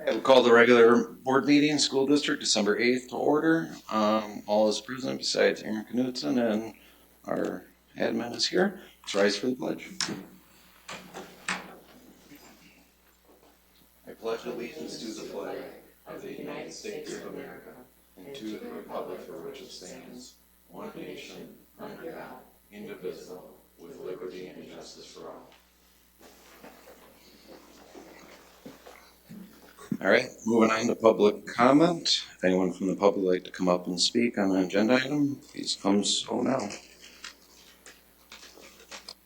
We'll call the regular board meeting, school district, December 8th to order. All is present besides Aaron Knudsen, and our admin is here. Let's rise for the pledge. I pledge allegiance to the flag of the United States of America and to the republic for which it stands, one nation, under God, indivisible, with liberty and justice for all. All right, moving on to public comment. If anyone from the public would like to come up and speak on an agenda item, please come so now.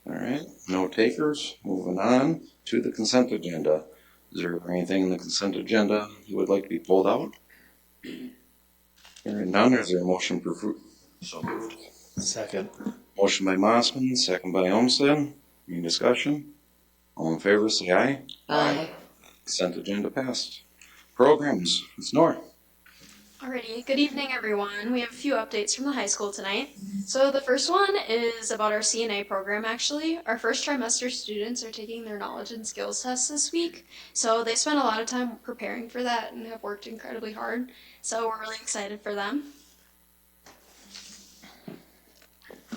All right, no takers. Moving on to the consent agenda. Is there anything in the consent agenda you would like to be pulled out? Hearing none, is there a motion for approval? So moved. Second. Motion by Mossman, second by Olmsted. Any discussion? All in favor, say aye. Aye. Consent agenda passed. Programs, it's Nora. Alrighty, good evening everyone. We have a few updates from the high school tonight. So the first one is about our CNA program actually. Our first trimester students are taking their knowledge and skills tests this week. So they spent a lot of time preparing for that and have worked incredibly hard. So we're really excited for them.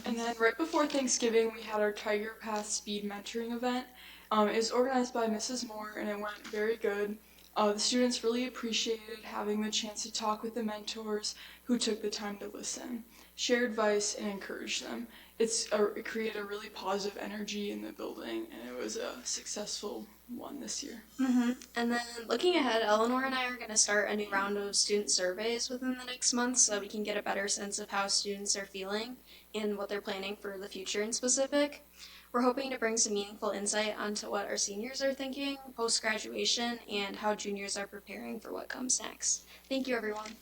And then right before Thanksgiving, we had our Tiger Path speed mentoring event. It was organized by Mrs. Moore and it went very good. The students really appreciated having the chance to talk with the mentors who took the time to listen, share advice, and encourage them. It created a really positive energy in the building, and it was a successful one this year. And then looking ahead, Eleanor and I are going to start a new round of student surveys within the next month so that we can get a better sense of how students are feeling and what they're planning for the future in specific. We're hoping to bring some meaningful insight onto what our seniors are thinking post-graduation and how juniors are preparing for what comes next. Thank you, everyone.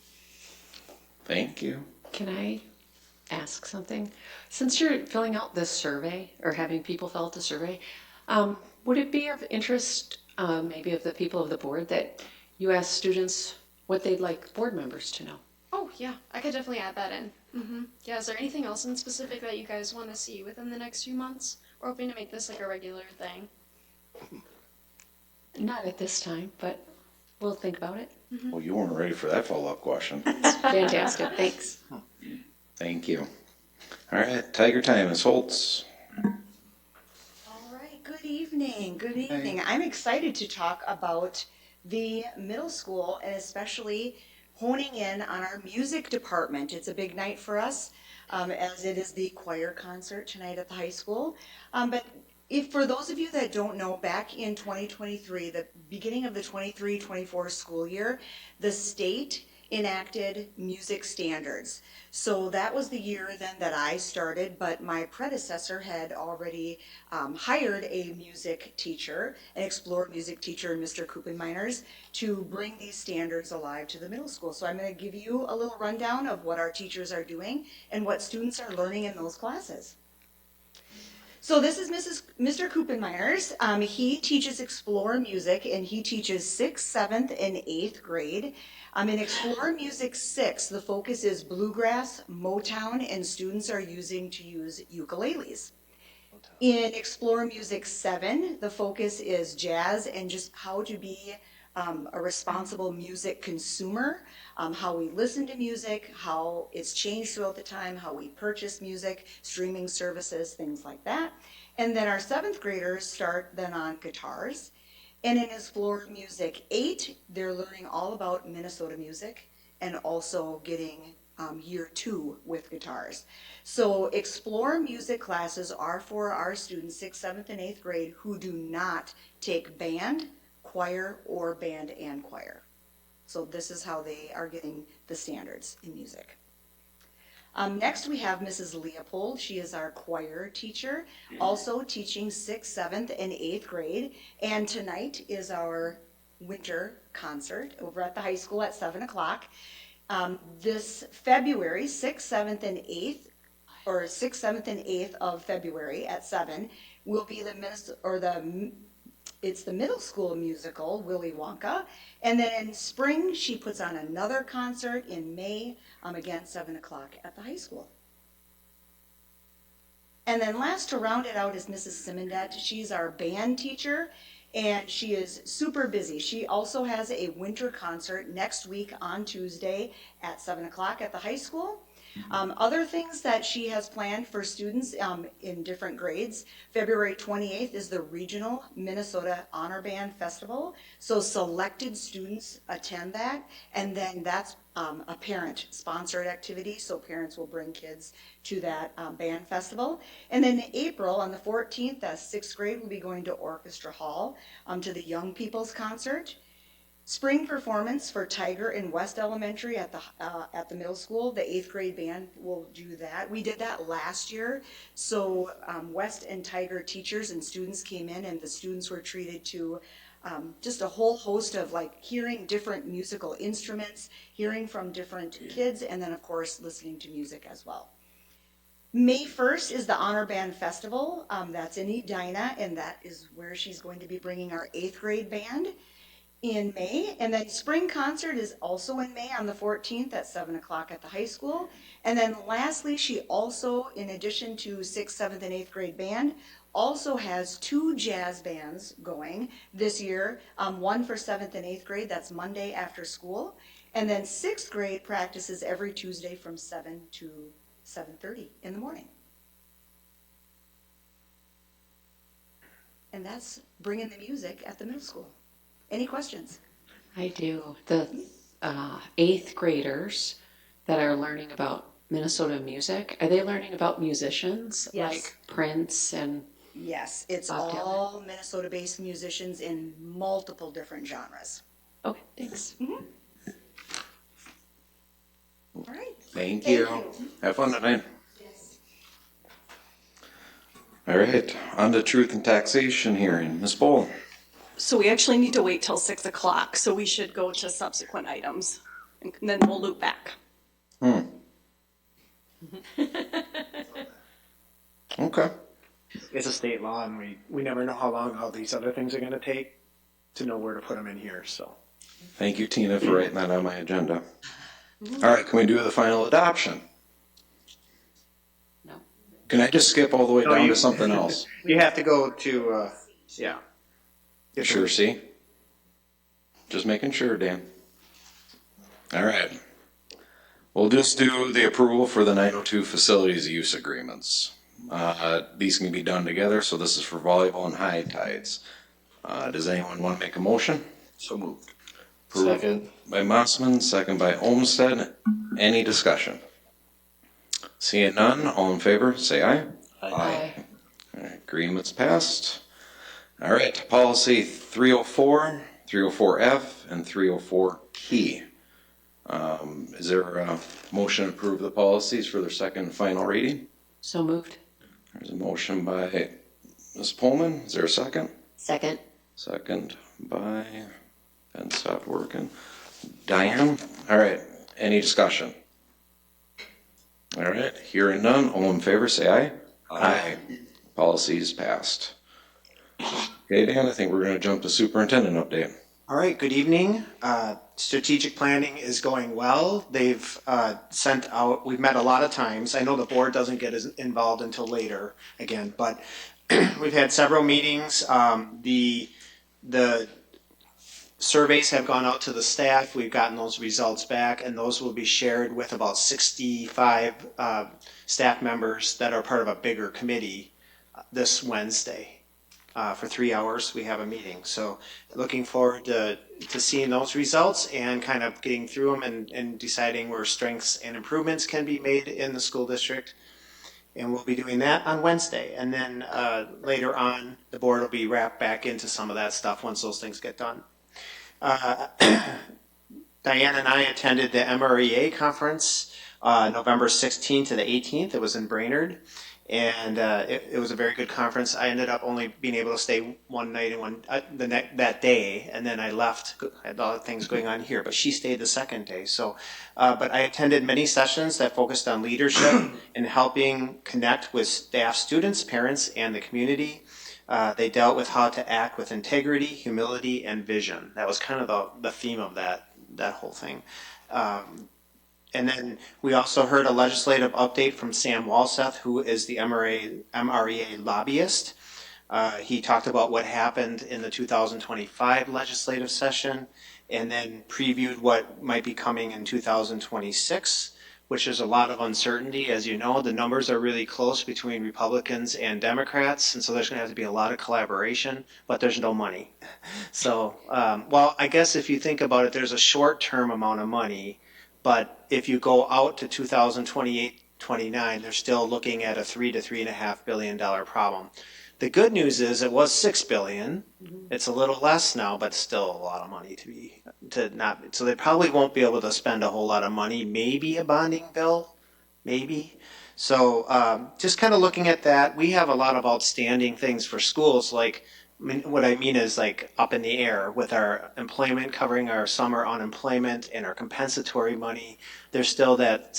Thank you. Can I ask something? Since you're filling out this survey, or having people fill out the survey, would it be of interest, maybe of the people of the board, that you ask students what they'd like board members to know? Oh, yeah, I could definitely add that in. Yeah, is there anything else in specific that you guys want to see within the next few months? We're hoping to make this like a regular thing. Not at this time, but we'll think about it. Well, you weren't ready for that follow-up question. Fantastic, thanks. Thank you. All right, Tiger time, Ms. Holtz. All right, good evening. Good evening. I'm excited to talk about the middle school and especially honing in on our music department. It's a big night for us as it is the choir concert tonight at the high school. But if for those of you that don't know, back in 2023, the beginning of the 23-24 school year, the state enacted music standards. So that was the year then that I started, but my predecessor had already hired a music teacher, an Explore music teacher, Mr. Kuppenminers, to bring these standards alive to the middle school. So I'm going to give you a little rundown of what our teachers are doing and what students are learning in those classes. So this is Mr. Kuppenminers. He teaches Explore Music, and he teaches 6th, 7th, and 8th grade. In Explore Music 6, the focus is bluegrass, Motown, and students are using ukuleles. In Explore Music 7, the focus is jazz and just how to be a responsible music consumer, how we listen to music, how it's changed throughout the time, how we purchase music, streaming services, things like that. And then our 7th graders start then on guitars. And in Explore Music 8, they're learning all about Minnesota music and also getting year 2 with guitars. So Explore Music classes are for our students 6th, 7th, and 8th grade who do not take band, choir, or band and choir. So this is how they are getting the standards in music. Next we have Mrs. Leopold. She is our choir teacher, also teaching 6th, 7th, and 8th grade. And tonight is our winter concert over at the high school at 7 o'clock. This February, 6th, 7th, and 8th, or 6th, 7th, and 8th of February at 7, will be it's the middle school musical, Willy Wonka. And then in spring, she puts on another concert in May, again, 7 o'clock at the high school. And then last to round it out is Mrs. Simondet. She's our band teacher, and she is super busy. She also has a winter concert next week on Tuesday at 7 o'clock at the high school. Other things that she has planned for students in different grades, February 28th is the Regional Minnesota Honor Band Festival. So selected students attend that, and then that's a parent-sponsored activity, so parents will bring kids to that band festival. And then in April, on the 14th, sixth grade will be going to Orchestra Hall to the Young People's Concert. Spring performance for Tiger in West Elementary at the middle school. The eighth grade band will do that. We did that last year. So West and Tiger teachers and students came in, and the students were treated to just a whole host of like hearing different musical instruments, hearing from different kids, and then of course listening to music as well. May 1st is the Honor Band Festival. That's in Edina, and that is where she's going to be bringing our eighth grade band in May. And then spring concert is also in May on the 14th at 7 o'clock at the high school. And then lastly, she also, in addition to 6th, 7th, and 8th grade band, also has 2 jazz bands going this year. One for 7th and 8th grade, that's Monday after school. And then 6th grade practices every Tuesday from 7 to 7:30 in the morning. And that's bringing the music at the middle school. Any questions? I do. The eighth graders that are learning about Minnesota music, are they learning about musicians Yes. like Prince and? Yes, it's Bob Dylan. all Minnesota-based musicians in multiple different genres. Okay, thanks. All right. Thank you. Have fun tonight. All right, on to truth and taxation hearing. Ms. Bowl. So we actually need to wait till 6 o'clock, so we should go to subsequent items, and then we'll loop back. Okay. It's a state law, and we never know how long all these other things are going to take to know where to put them in here. So Thank you, Tina, for writing that on my agenda. All right, can we do the final adoption? No. Can I just skip all the way No, down you- to something else? you have to go to yeah. Sure, see? Just making sure, Dan. All right. We'll just do the approval for the 902 facilities use agreements. These can be done together, so this is for volleyball and high tides. Does anyone want to make a motion? So moved. Second. By Mossman, second by Olmsted. Any discussion? Seeing none, all in favor, say aye. Aye. All right, agreement's passed. All right, policy 304, 304F, and 304 key. Is there a motion to approve the policies for their second and final reading? So moved. There's a motion by Ms. Pullman. Is there a second? Second. Second by, Ben stopped working. Diane? All right, any discussion? All right, hearing none, all in favor, say aye. Aye. Policies passed. Okay, Dan, I think we're gonna jump to superintendent update. All right. Good evening. Strategic planning is going well. They've sent out. We've met a lot of times. I know the board doesn't get as involved until later again, but we've had several meetings. The surveys have gone out to the staff. We've gotten those results back, and those will be shared with about 65 staff members that are part of a bigger committee this Wednesday. For 3 hours, we have a meeting. So looking forward to seeing those results and kind of getting through them and deciding where strengths and improvements can be made in the school district. And we'll be doing that on Wednesday. And then later on, the board will be wrapped back into some of that stuff once those things get done. Diane and I attended the MREA conference November 16th to the 18th. It was in Brainerd. And it was a very good conference. I ended up only being able to stay one night and that day, and then I left. I had a lot of things going on here, but she stayed the second day. So, but I attended many sessions that focused on leadership and helping connect with staff, students, parents, and the community. They dealt with how to act with integrity, humility, and vision. That was kind of the theme of that whole thing. And then we also heard a legislative update from Sam Walseth, who is the MREA lobbyist. He talked about what happened in the 2025 legislative session and then previewed what might be coming in 2026, which is a lot of uncertainty. As you know, the numbers are really close between Republicans and Democrats, and so there's going to have to be a lot of collaboration, but there's no money. So, well, I guess if you think about it, there's a short-term amount of money, but if you go out to 2028, 29, they're still looking at a $3 to $3.5 billion problem. The good news is it was $6 billion. It's a little less now, but still a lot of money so they probably won't be able to spend a whole lot of money. Maybe a bonding bill, maybe. So just kind of looking at that, we have a lot of outstanding things for schools. Like, what I mean is like up in the air with our employment, covering our summer unemployment and our compensatory money. There's still that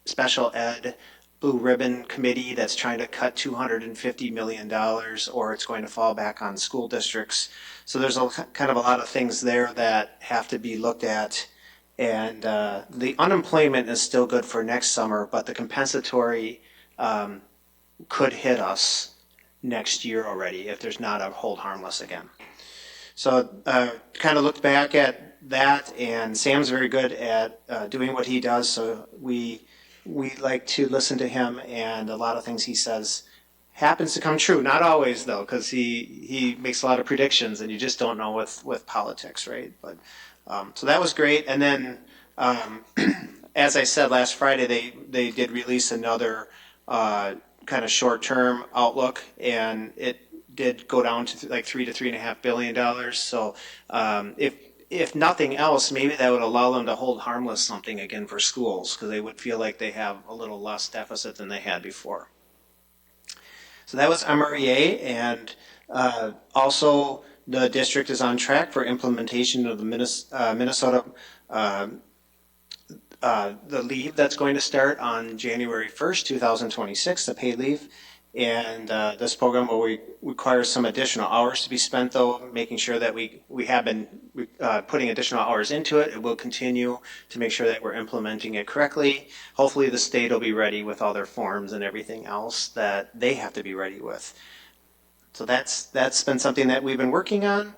special ed blue ribbon committee that's trying to cut $250 million, or it's going to fall back on school districts. So there's kind of a lot of things there that have to be looked at. And the unemployment is still good for next summer, but the compensatory could hit us next year already if there's not a hold harmless again. So kind of looked back at that, and Sam's very good at doing what he does, so we like to listen to him, and a lot of things he says happens to come true. Not always, though, because he makes a lot of predictions, and you just don't know with politics, right? But so that was great. And then, as I said last Friday, they did release another kind of short-term outlook, and it did go down to like $3 to $3.5 billion. So if nothing else, maybe that would allow them to hold harmless something again for schools, because they would feel like they have a little less deficit than they had before. So that was MREA, and also the district is on track for implementation of the Minnesota the leave that's going to start on January 1st, 2026, the paid leave. And this program will require some additional hours to be spent, though, making sure that we have been putting additional hours into it. It will continue to make sure that we're implementing it correctly. Hopefully the state will be ready with all their forms and everything else that they have to be ready with. So that's been something that we've been working on.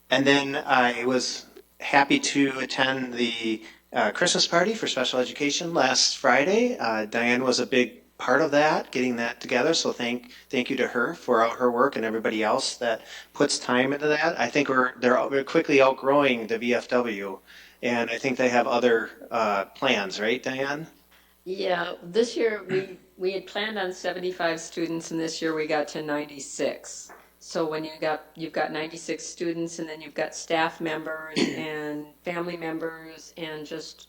And then I was happy to attend the Christmas party for special education last Friday. Diane was a big part of that, getting that together. So thank you to her for all her work and everybody else that puts time into that. I think they're quickly outgrowing the VFW, and I think they have other plans, right, Diane? Yeah, this year we had planned on 75 students, and this year we got to 96. So when you've got 96 students, and then you've got staff members and family members and just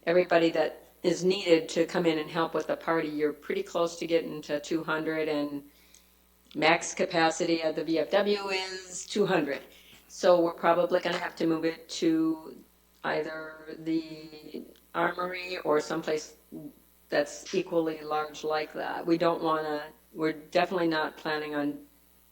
everybody that is needed to come in and help with the party, you're pretty close to getting to 200, and max capacity at the VFW is 200. So we're probably going to have to move it to either the Armory or someplace that's equally large like that. We're definitely not planning on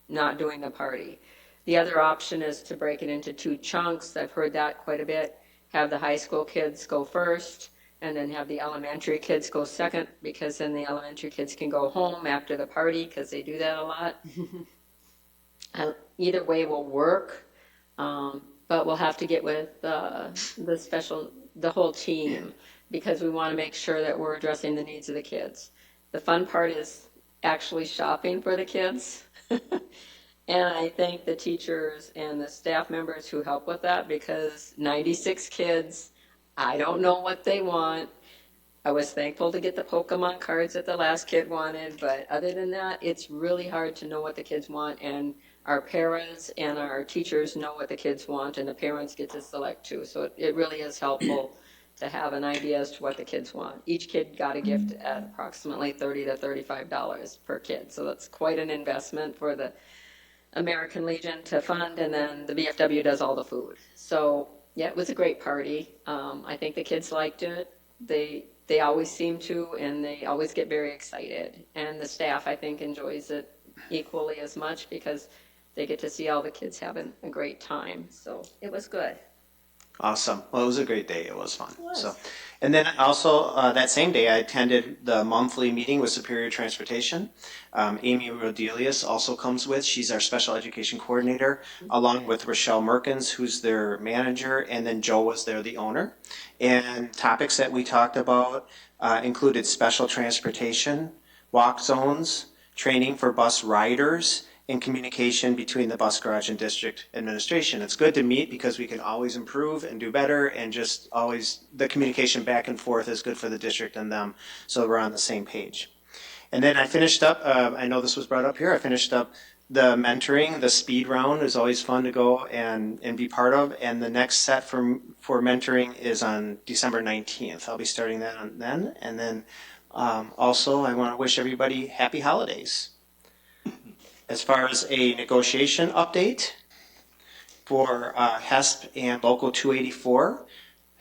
not doing the party. The other option is to break it into 2 chunks. I've heard that quite a bit. Have the high school kids go first, and then have the elementary kids go second, because then the elementary kids can go home after the party, because they do that a lot. Either way will work, but we'll have to get with the whole team, because we want to make sure that we're addressing the needs of the kids. The fun part is actually shopping for the kids. And I thank the teachers and the staff members who help with that, because 96 kids, I don't know what they want. I was thankful to get the Pokemon cards that the last kid wanted, but other than that, it's really hard to know what the kids want, and our parents and our teachers know what the kids want, and the parents get to select too. So it really is helpful to have an idea as to what the kids want. Each kid got a gift at approximately $30 to $35 per kid, so that's quite an investment for the American Legion to fund, and then the VFW does all the food. So yeah, it was a great party. I think the kids liked it. They always seem to, and they always get very excited. And the staff, I think, enjoys it equally as much, because they get to see all the kids having a great time. So it was good. Awesome. Well, it was a great day. It was fun. So, and then also that same day, I attended the monthly meeting with Superior Transportation. Amy Rodelius also comes with. She's our special education coordinator, along with Rochelle Merkins, who's their manager, and then Joe was there, the owner. And topics that we talked about included special transportation, walk zones, training for bus riders, and communication between the bus garage and district administration. It's good to meet because we can always improve and do better, and just always the communication back and forth is good for the district and them, so we're on the same page. And then I finished up, I know this was brought up here, I finished up the mentoring. The speed round is always fun to go and be part of, and the next set for mentoring is on December 19th. I'll be starting that on then, and then also I want to wish everybody happy holidays. As far as a negotiation update for HESP and Local 284,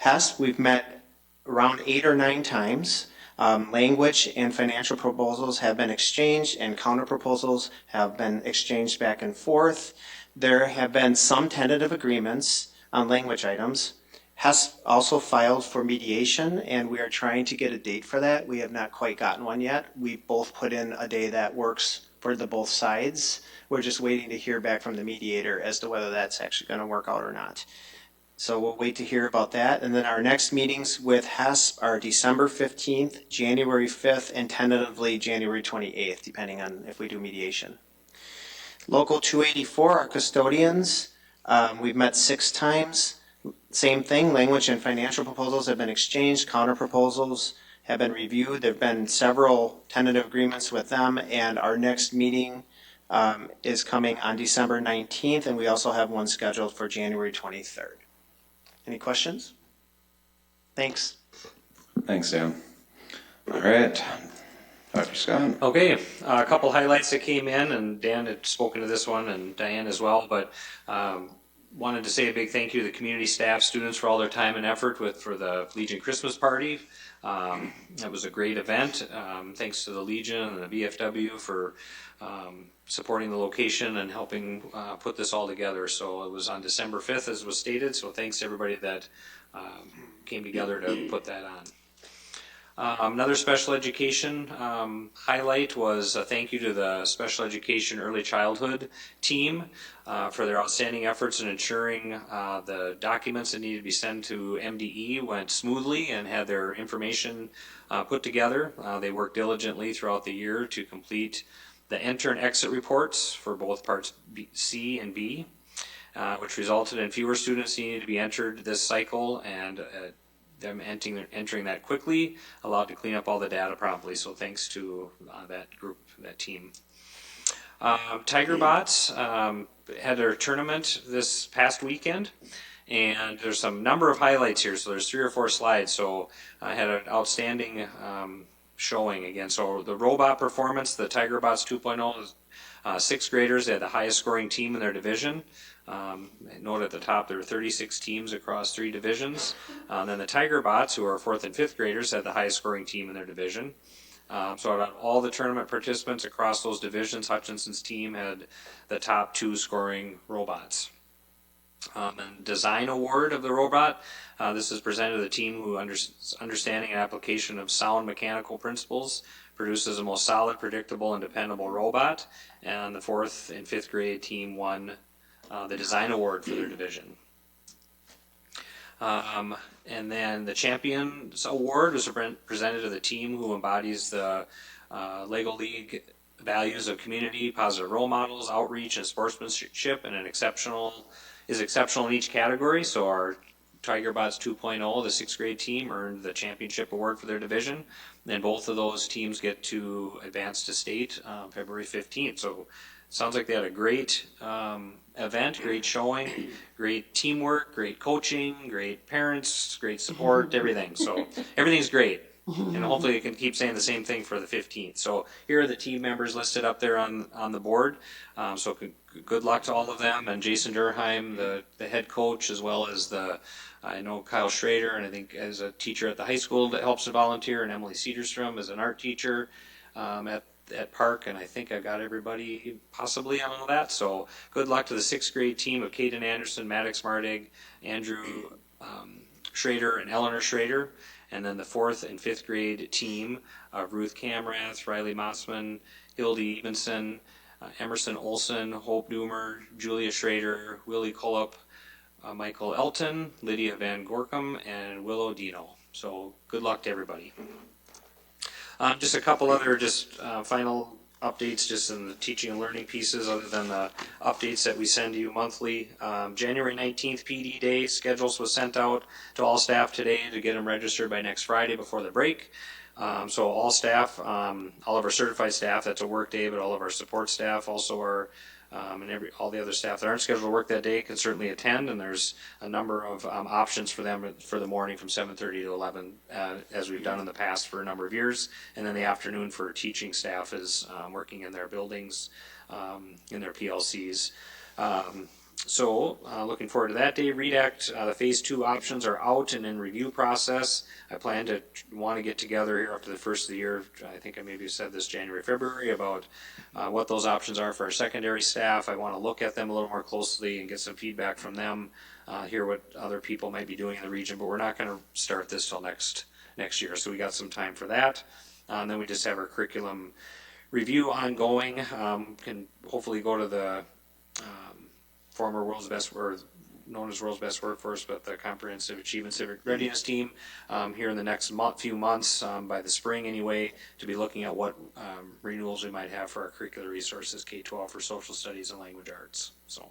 HESP, we've met around 8 or 9 times. Language and financial proposals have been exchanged, and counter proposals have been exchanged back and forth. There have been some tentative agreements on language items. HESP also filed for mediation, and we are trying to get a date for that. We have not quite gotten one yet. We've both put in a day that works for the both sides. We're just waiting to hear back from the mediator as to whether that's actually going to work out or not. So we'll wait to hear about that. And then our next meetings with HESP are December 15th, January 5th, and tentatively January 28th, depending on if we do mediation. Local 284, our custodians, we've met 6 times. Same thing, language and financial proposals have been exchanged, counter proposals have been reviewed. There have been several tentative agreements with them, and our next meeting is coming on December 19th, and we also have one scheduled for January 23rd. Any questions? Thanks. Thanks, Dan. All right, Dr. Scott. Okay, a couple highlights that came in, and Dan had spoken to this one, and Diane as well, but wanted to say a big thank you to the community staff, students for all their time and effort for the Legion Christmas party. It was a great event. Thanks to the Legion and the VFW for supporting the location and helping put this all together. So it was on December 5th, as was stated, so thanks to everybody that came together to put that on. Another special education highlight was a thank you to the special education early childhood team for their outstanding efforts in ensuring the documents that needed to be sent to MDE went smoothly and had their information put together. They worked diligently throughout the year to complete the enter and exit reports for both parts C and B, which resulted in fewer students needing to be entered this cycle, and them entering that quickly allowed to clean up all the data promptly. So thanks to that group, that team. Tigerbots had their tournament this past weekend, and there's some number of highlights here. So there's 3 or 4 slides. So I had an outstanding showing again. So the robot performance, the Tigerbots 2.0, 6th graders, they had the highest scoring team in their division. Note at the top there were 36 teams across 3 divisions. Then the Tigerbots, who are 4th and 5th graders, had the highest scoring team in their division. So out of all the tournament participants across those divisions, Hutchinson's team had the top 2 scoring robots. And design award of the robot, this is presented to the team who understanding and application of sound mechanical principles produces the most solid, predictable, and dependable robot. And the 4th and 5th grade team won the design award for their division. And then the Champions Award was presented to the team who embodies the Lego League values of community, positive role models, outreach, and sportsmanship, and is exceptional in each category. So our Tigerbots 2.0, the 6th grade team, earned the championship award for their division. And both of those teams get to advance to state February 15th. So sounds like they had a great event, great showing, great teamwork, great coaching, great parents, great support, everything. So everything's great. And hopefully you can keep saying the same thing for the 15th. So here are the team members listed up there on the board. So good luck to all of them. And Jason Durheim, the head coach, as well as I know Kyle Schrader, and I think as a teacher at the high school that helps to volunteer, and Emily Cedarstrom as an art teacher at Park, and I think I've got everybody possibly on all that. So good luck to the 6th grade team of Caden Anderson, Maddox Mardig, Andrew Schrader and Eleanor Schrader. And then the 4th and 5th grade team of Ruth Camrath, Riley Mossman, Hildy Evenson, Emerson Olson, Hope Doomer, Julia Schrader, Willie Cullup, Michael Elton, Lydia Van Gorkum, and Willow Dino. So good luck to everybody. Just a couple other final updates just in the teaching and learning pieces other than the updates that we send you monthly. January 19th PD Day schedules was sent out to all staff today to get them registered by next Friday before the break. So all staff, all of our certified staff, that's a work day, but all of our support staff also are, and all the other staff that aren't scheduled to work that day can certainly attend, and there's a number of options for them for the morning from 7:30 to 11, as we've done in the past for a number of years, and then the afternoon for teaching staff is working in their buildings, in their PLCs. Looking forward to that day. REDACT, the phase 2 options are out and in review process. I plan to want to get together here after the first of the year. I think I maybe said this January, February about what those options are for our secondary staff. I want to look at them a little more closely and get some feedback from them, hear what other people might be doing in the region, but we're not going to start this till next year. So we got some time for that. And then we just have our curriculum review ongoing. Can hopefully go to the former World's Best, or known as World's Best Workforce, but the Comprehensive Achievement Civic Readiness Team here in the next few months, by the spring anyway, to be looking at what renewals we might have for our curricular resources, K-12 for social studies and language arts. So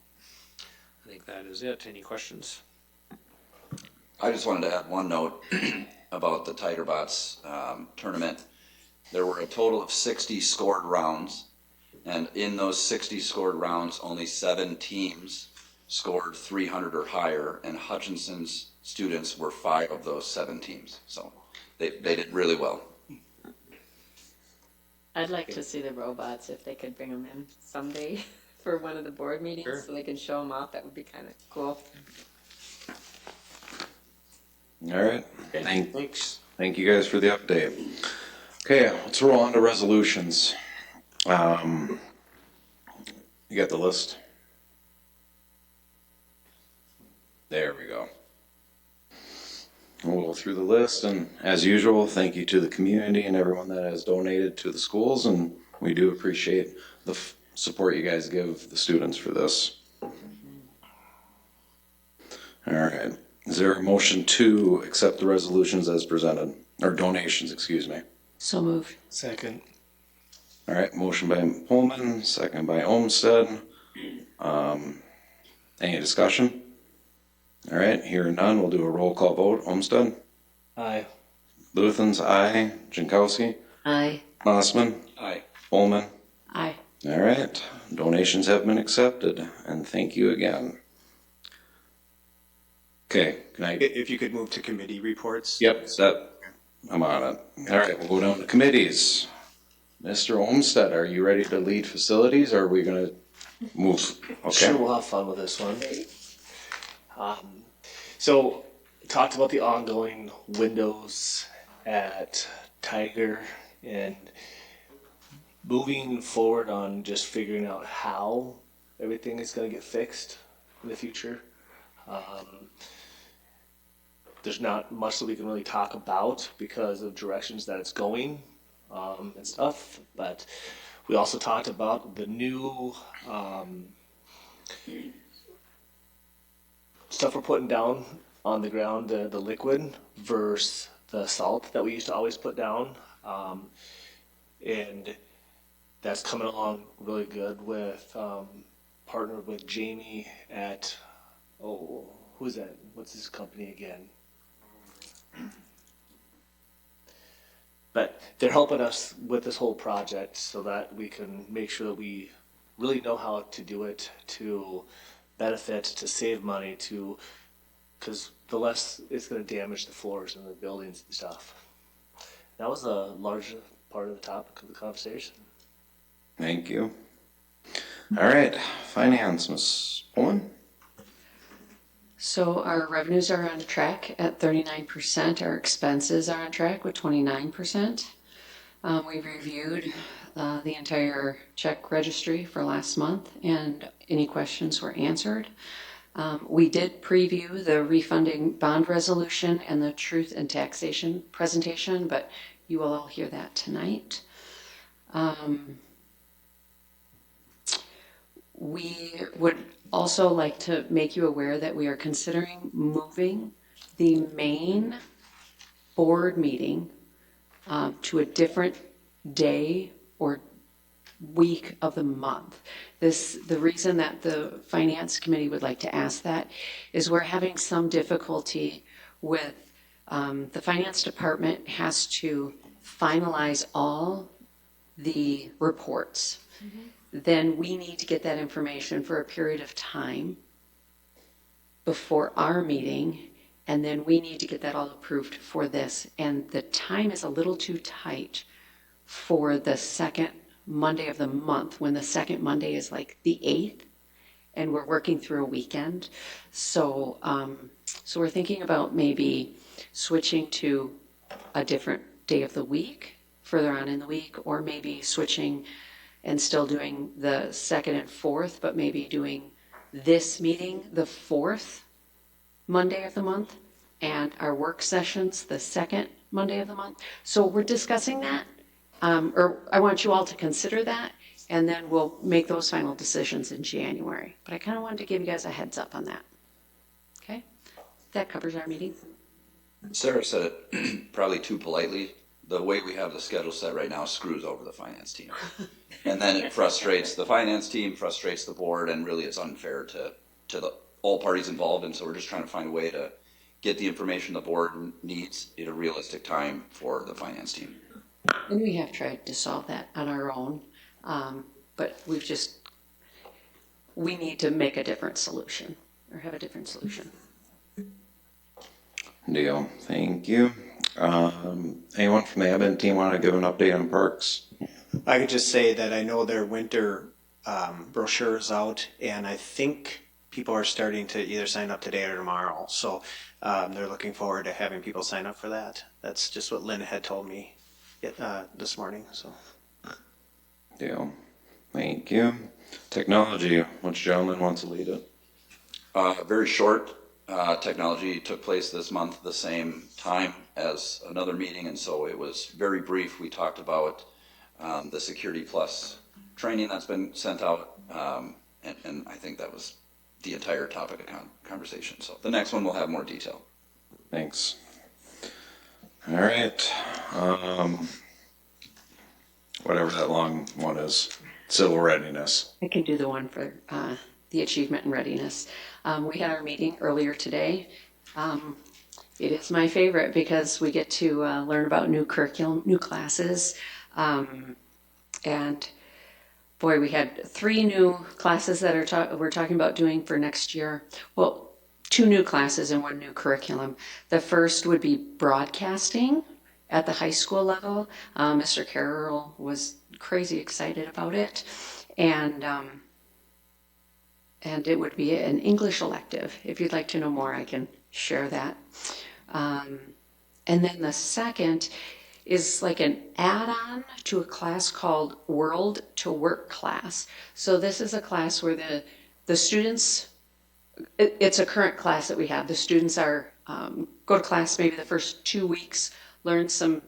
I think that is it. Any questions? I just wanted to add one note about the Tiger Bots tournament. There were a total of 60 scored rounds. And in those 60 scored rounds, only 7 teams scored 300 or higher, and Hutchinson's students were 5 of those 7 teams. So they did really well. I'd like to see the robots if they could bring them in someday for one of the board meetings. Sure. So they can show them off. That would be kind of cool. All right. Okay, thanks. Thank you guys for the update. Okay, let's roll on to resolutions. You got the list? There we go. We'll go through the list, and as usual, thank you to the community and everyone that has donated to the schools, and we do appreciate the support you guys give the students for this. All right. Is there a motion to accept the resolutions as presented, or donations, excuse me? So moved. Second. All right, motion by Pullman, second by Olmsted. Any discussion? All right, hearing none, we'll do a roll call vote. Olmsted? Aye. Luthens, aye. Jankowski? Aye. Mossman? Aye. Pullman? Aye. All right, donations have been accepted, and thank you again. Okay, can I? If you could move to committee reports. Yep, I'm on it. All right, we'll go down to committees. Mr. Olmsted, are you ready to lead facilities, or are we gonna move? Okay. Sure, we'll have fun with this one. So, talked about the ongoing windows at Tiger and moving forward on just figuring out how everything is going to get fixed in the future. There's not much that we can really talk about because of directions that it's going and stuff, but we also talked about the new stuff we're putting down on the ground, the liquid versus the salt that we used to always put down. And that's coming along really good with, partnered with Jamie at, who's that? What's his company again? But they're helping us with this whole project so that we can make sure that we really know how to do it to benefit, to save money, because the less it's going to damage the floors and the buildings and stuff. That was a large part of the topic of the conversation. Thank you. All right, finance, Ms. Pullman? So our revenues are on track at 39%. Our expenses are on track with 29%. We've reviewed the entire check registry for last month, and any questions were answered. We did preview the refunding bond resolution and the truth and taxation presentation, but you will all hear that tonight. We would also like to make you aware that we are considering moving the main board meeting to a different day or week of the month. The reason that the finance committee would like to ask that is we're having some difficulty with the finance department has to finalize all the reports. Then we need to get that information for a period of time before our meeting, and then we need to get that all approved for this. And the time is a little too tight for the second Monday of the month, when the second Monday is like the 8th, and we're working through a weekend. So, so we're thinking about maybe switching to a different day of the week, further on in the week, or maybe switching and still doing the 2nd and 4th, but maybe doing this meeting the 4th Monday of the month, and our work sessions the 2nd Monday of the month. So we're discussing that. Or I want you all to consider that, and then we'll make those final decisions in January. But I kind of wanted to give you guys a heads up on that. Okay? That covers our meeting. Sarah said it probably too politely. The way we have the schedule set right now screws over the finance team. And then it frustrates the finance team, frustrates the board, and really it's unfair to all parties involved. And so we're just trying to find a way to get the information the board needs at a realistic time for the finance team. And we have tried to solve that on our own, but we need to make a different solution, or have a different solution. Deal. Thank you. Anyone from the admin team want to give an update on parks? I could just say that I know their winter brochure is out, and I think people are starting to either sign up today or tomorrow. So they're looking forward to having people sign up for that. That's just what Lynn had told me this morning. So, Deal. Thank you. Technology. Which gentleman wants to lead it? Very short. Technology took place this month, the same time as another meeting, and so it was very brief. We talked about the Security Plus training that's been sent out, and I think that was the entire topic of conversation. So the next one will have more detail. Thanks. All right. Whatever that long one is. Civil readiness. I can do the one for the achievement and readiness. We had our meeting earlier today. It is my favorite because we get to learn about new curriculum, new classes. And boy, we had 3 new classes that we're talking about doing for next year. Well, 2 new classes and 1 new curriculum. The first would be broadcasting at the high school level. Mr. Carroll was crazy excited about it. And it would be an English elective. If you'd like to know more, I can share that. And then the second is like an add-on to a class called World to Work class. So this is a class where the students, it's a current class that we have. The students are go to class maybe the first 2 weeks, learn some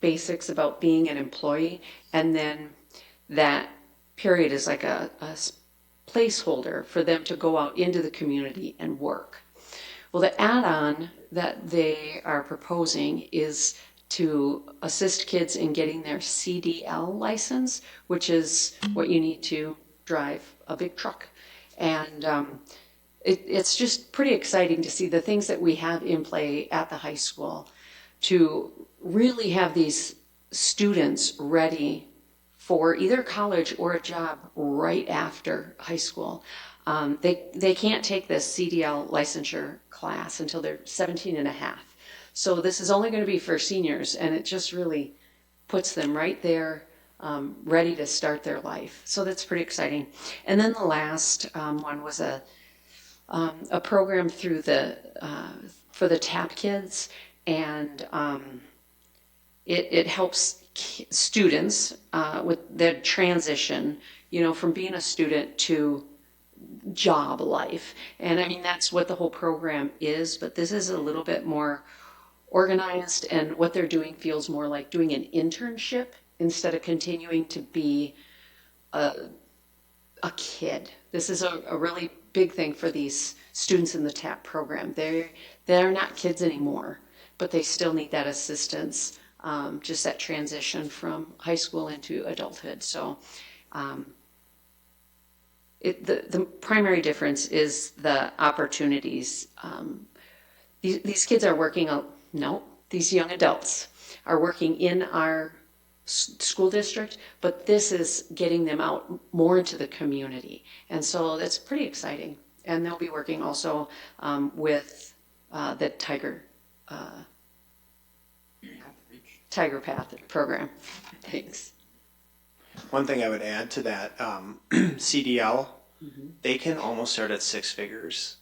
basics about being an employee, and then that period is like a placeholder for them to go out into the community and work. Well, the add-on that they are proposing is to assist kids in getting their CDL license, which is what you need to drive a big truck. And it's just pretty exciting to see the things that we have in play at the high school to really have these students ready for either college or a job right after high school. They can't take this CDL licensure class until they're 17 and a half. So this is only going to be for seniors, and it just really puts them right there, ready to start their life. So that's pretty exciting. And then the last one was a program through for the TAP kids, and it helps students with their transition, from being a student to job life. And I mean, that's what the whole program is, but this is a little bit more organized, and what they're doing feels more like doing an internship instead of continuing to be a kid. This is a really big thing for these students in the TAP program. They're not kids anymore, but they still need that assistance, just that transition from high school into adulthood. So the primary difference is the opportunities. These kids are working, these young adults are working in our school district, but this is getting them out more into the community. And so that's pretty exciting. And they'll be working also with the Tiger Path program. Thanks. One thing I would add to that, CDL, they can almost start at 6 figures.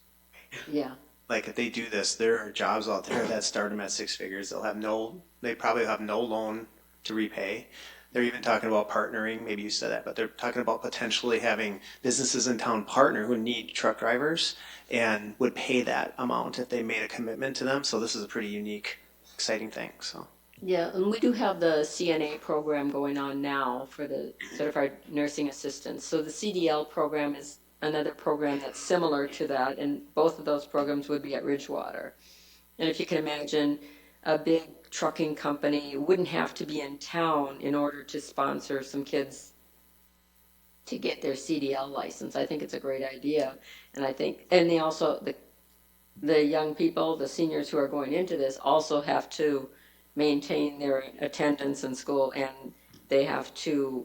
Yeah. Like if they do this, there are jobs out there that start them at 6 figures. They probably have no loan to repay. They're even talking about partnering, maybe you said that, but they're talking about potentially having businesses in town partner who need truck drivers and would pay that amount if they made a commitment to them. So this is a pretty unique, exciting thing. So. Yeah, and we do have the CNA program going on now for the certified nursing assistants. So the CDL program is another program that's similar to that, and both of those programs would be at Ridgewater. And if you can imagine, a big trucking company wouldn't have to be in town in order to sponsor some kids to get their CDL license. I think it's a great idea. And they also, the young people, the seniors who are going into this also have to maintain their attendance in school, and they have to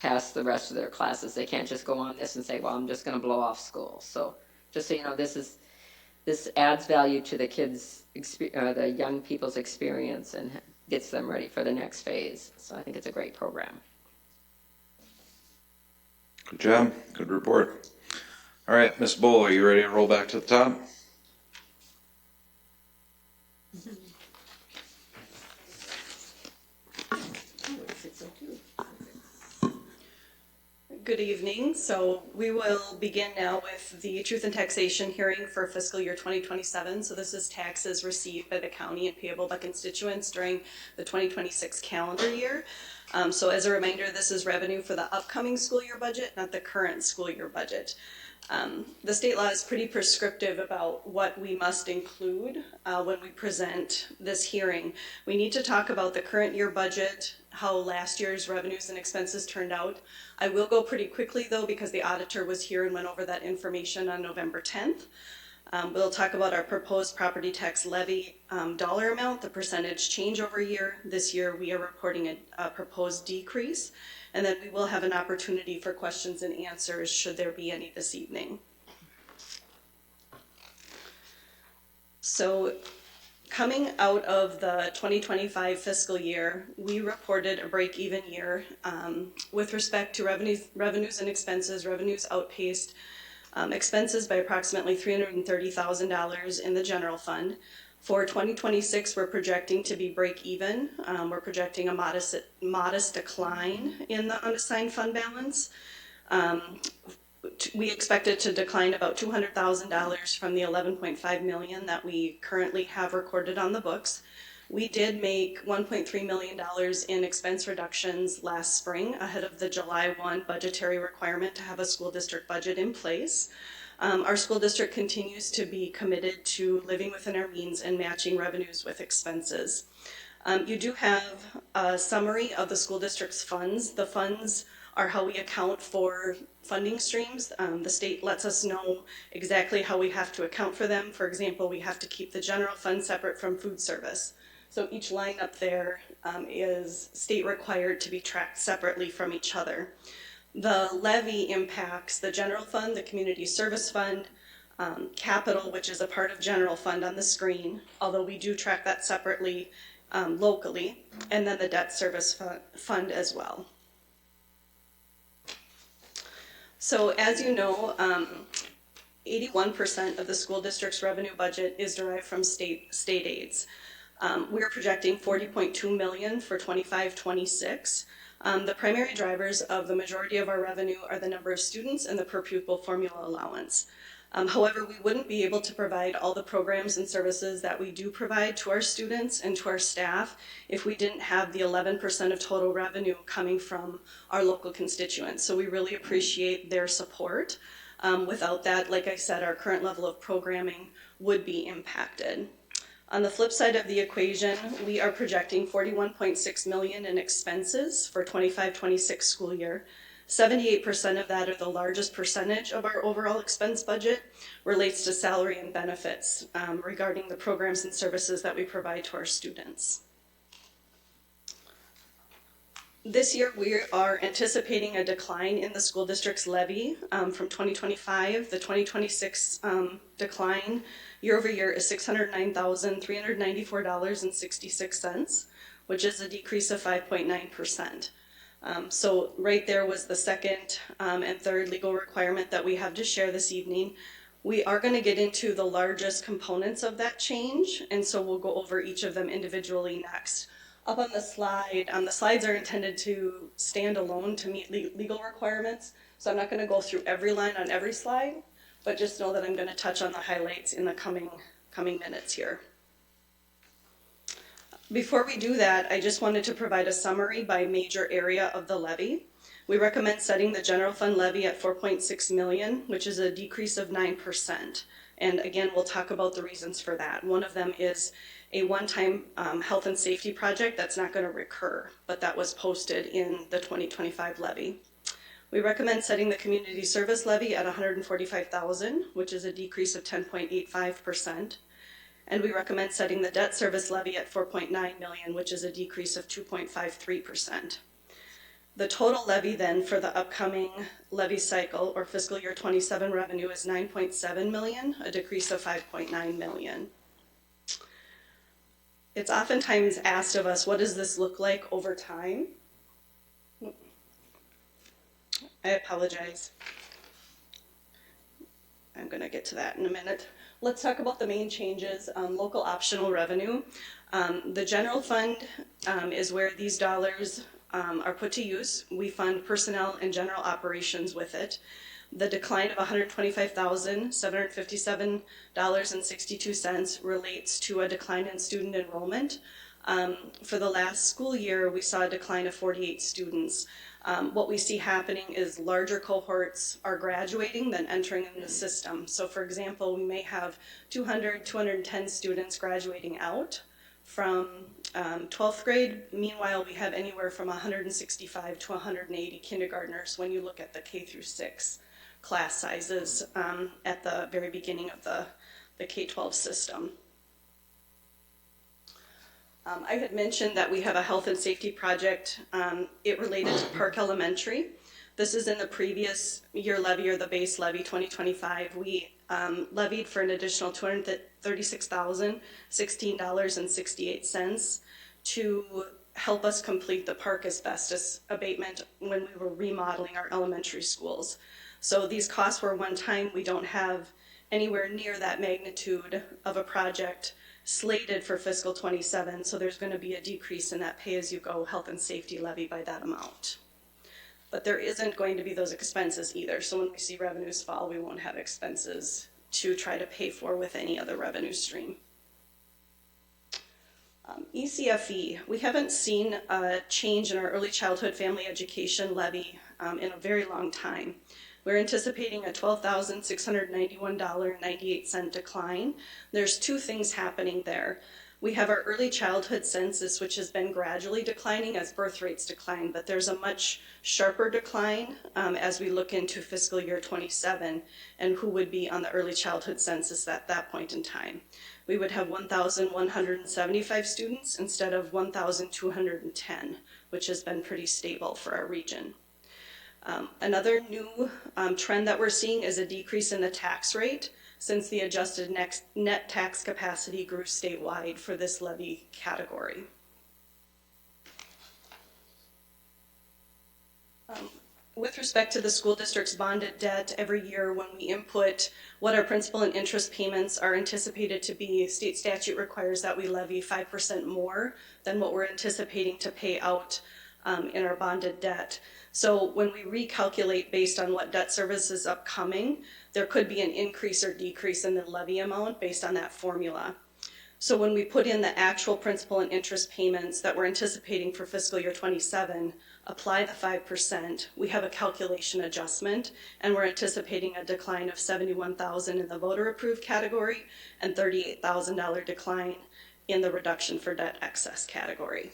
pass the rest of their classes. They can't just go on this and say, well, I'm just going to blow off school. So just so you know, this adds value to the kids, the young people's experience, and gets them ready for the next phase. So I think it's a great program. Good job. Good report. All right, Ms. Bull, are you ready to roll back to the top? Good evening. So we will begin now with the Truth in Taxation hearing for fiscal year 2027. So this is taxes received by the county and payable by constituents during the 2026 calendar year. So as a reminder, this is revenue for the upcoming school year budget, not the current school year budget. The state law is pretty prescriptive about what we must include when we present this hearing. We need to talk about the current year budget, how last year's revenues and expenses turned out. I will go pretty quickly though, because the auditor was here and went over that information on November 10th. We'll talk about our proposed property tax levy dollar amount, the percentage change over year. This year we are reporting a proposed decrease, and then we will have an opportunity for questions and answers should there be any this evening. So coming out of the 2025 fiscal year, we reported a break-even year with respect to revenues and expenses. Revenues outpaced expenses by approximately $330,000 in the general fund. For 2026, we're projecting to be break-even. We're projecting a modest decline in the unassigned fund balance. We expect it to decline about $200,000 from the $11.5 million that we currently have recorded on the books. We did make $1.3 million in expense reductions last spring ahead of the July 1 budgetary requirement to have a school district budget in place. Our school district continues to be committed to living within our means and matching revenues with expenses. You do have a summary of the school district's funds. The funds are how we account for funding streams. The state lets us know exactly how we have to account for them. For example, we have to keep the general fund separate from food service. So each line up there is state required to be tracked separately from each other. The levy impacts the general fund, the community service fund, capital, which is a part of general fund on the screen, although we do track that separately locally, and then the debt service fund as well. So as you know, 81% of the school district's revenue budget is derived from state aids. We're projecting $40.2 million for 25-26. The primary drivers of the majority of our revenue are the number of students and the per pupil formula allowance. However, we wouldn't be able to provide all the programs and services that we do provide to our students and to our staff if we didn't have the 11% of total revenue coming from our local constituents. So we really appreciate their support. Without that, like I said, our current level of programming would be impacted. On the flip side of the equation, we are projecting $41.6 million in expenses for 25-26 school year. 78% of that, or the largest percentage of our overall expense budget, relates to salary and benefits regarding the programs and services that we provide to our students. This year, we are anticipating a decline in the school district's levy from 2025. The 2026 decline year over year is $609,394.66, which is a decrease of 5.9%. So right there was the second and third legal requirement that we have to share this evening. We are going to get into the largest components of that change, and so we'll go over each of them individually next. Up on the slides are intended to stand alone to meet legal requirements, so I'm not going to go through every line on every slide, but just know that I'm going to touch on the highlights in the coming minutes here. Before we do that, I just wanted to provide a summary by major area of the levy. We recommend setting the general fund levy at $4.6 million, which is a decrease of 9%. And again, we'll talk about the reasons for that. One of them is a one-time health and safety project that's not going to recur, but that was posted in the 2025 levy. We recommend setting the community service levy at $145,000, which is a decrease of 10.85%. And we recommend setting the debt service levy at $4.9 million, which is a decrease of 2.53%. The total levy then for the upcoming levy cycle or fiscal year 27 revenue is $9.7 million, a decrease of $5.9 million. It's oftentimes asked of us, what does this look like over time? I apologize. I'm going to get to that in a minute. Let's talk about the main changes. Local optional revenue. The general fund is where these dollars are put to use. We fund personnel and general operations with it. The decline of $125,757.62 relates to a decline in student enrollment. For the last school year, we saw a decline of 48 students. What we see happening is larger cohorts are graduating than entering in the system. So for example, we may have 200, 210 students graduating out from 12th grade. Meanwhile, we have anywhere from 165 to 180 kindergartners when you look at the K through 6 class sizes at the very beginning of the K-12 system. I had mentioned that we have a health and safety project. It related to Park Elementary. This is in the previous year levy or the base levy 2025. We levied for an additional $236,016.68 to help us complete the park asbestos abatement when we were remodeling our elementary schools. So these costs were one time. We don't have anywhere near that magnitude of a project slated for fiscal 27, so there's going to be a decrease in that pay-as-you-go health and safety levy by that amount. But there isn't going to be those expenses either, so when we see revenues fall, we won't have expenses to try to pay for with any other revenue stream. ECFE, we haven't seen a change in our early childhood family education levy in a very long time. We're anticipating a $12,691.98 decline. There's two things happening there. We have our early childhood census, which has been gradually declining as birth rates decline, but there's a much sharper decline as we look into fiscal year 27 and who would be on the early childhood census at that point in time. We would have 1,175 students instead of 1,210, which has been pretty stable for our region. Another new trend that we're seeing is a decrease in the tax rate since the adjusted net tax capacity grew statewide for this levy category. With respect to the school district's bonded debt, every year when we input what our principal and interest payments are anticipated to be, state statute requires that we levy 5% more than what we're anticipating to pay out in our bonded debt. So when we recalculate based on what debt service is upcoming, there could be an increase or decrease in the levy amount based on that formula. So when we put in the actual principal and interest payments that we're anticipating for fiscal year 27, apply the 5%, we have a calculation adjustment, and we're anticipating a decline of $71,000 in the voter approved category and $38,000 decline in the reduction for debt excess category.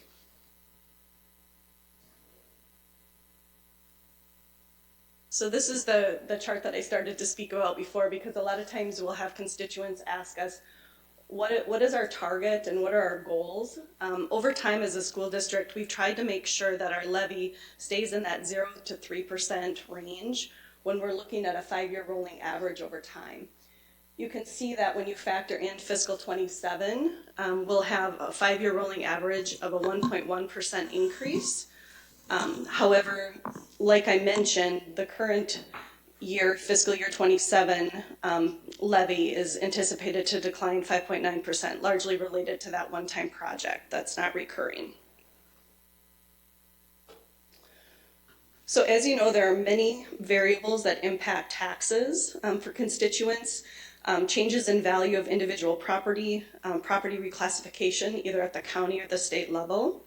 So this is the chart that I started to speak about before, because a lot of times we'll have constituents ask us, what is our target and what are our goals? Over time as a school district, we've tried to make sure that our levy stays in that 0 to 3% range when we're looking at a 5-year rolling average over time. You can see that when you factor in fiscal 27, we'll have a 5-year rolling average of a 1.1% increase. However, like I mentioned, the current year, fiscal year 27 levy is anticipated to decline 5.9%, largely related to that one-time project that's not recurring. So as you know, there are many variables that impact taxes for constituents. Changes in value of individual property, property reclassification, either at the county or the state level,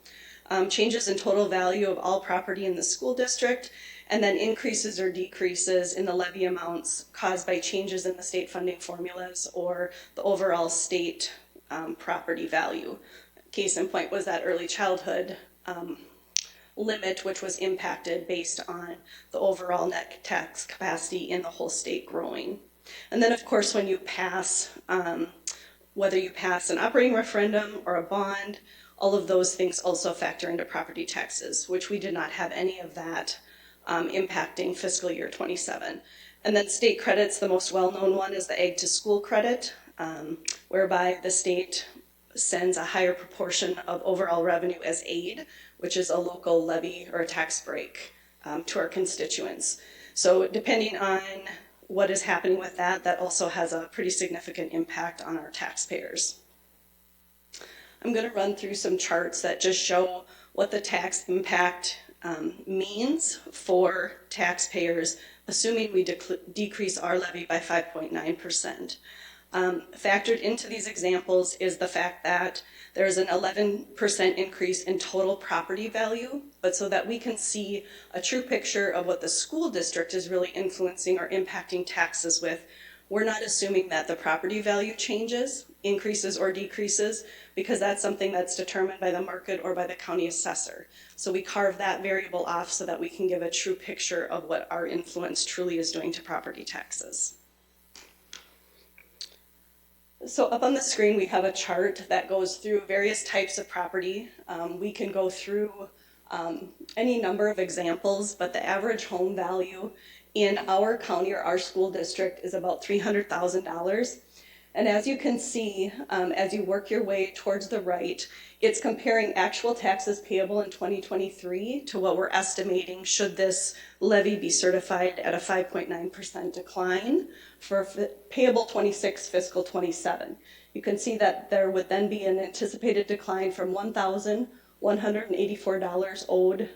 changes in total value of all property in the school district, and then increases or decreases in the levy amounts caused by changes in the state funding formulas or the overall state property value. Case in point was that early childhood limit, which was impacted based on the overall net tax capacity in the whole state growing. And then, of course, when you pass, whether you pass an operating referendum or a bond, all of those things also factor into property taxes, which we did not have any of that impacting fiscal year 27. And then state credits, the most well-known one is the Ag to School credit, whereby the state sends a higher proportion of overall revenue as aid, which is a local levy or a tax break to our constituents. So depending on what is happening with that, that also has a pretty significant impact on our taxpayers. I'm going to run through some charts that just show what the tax impact means for taxpayers, assuming we decrease our levy by 5.9%. Factored into these examples is the fact that there's an 11% increase in total property value, but so that we can see a true picture of what the school district is really influencing or impacting taxes with, we're not assuming that the property value changes, increases or decreases, because that's something that's determined by the market or by the county assessor. So we carve that variable off so that we can give a true picture of what our influence truly is doing to property taxes. So up on the screen, we have a chart that goes through various types of property. We can go through any number of examples, but the average home value in our county or our school district is about $300,000. And as you can see, as you work your way towards the right, it's comparing actual taxes payable in 2023 to what we're estimating should this levy be certified at a 5.9% decline for payable 26 fiscal 27. You can see that there would then be an anticipated decline from $1,184 owed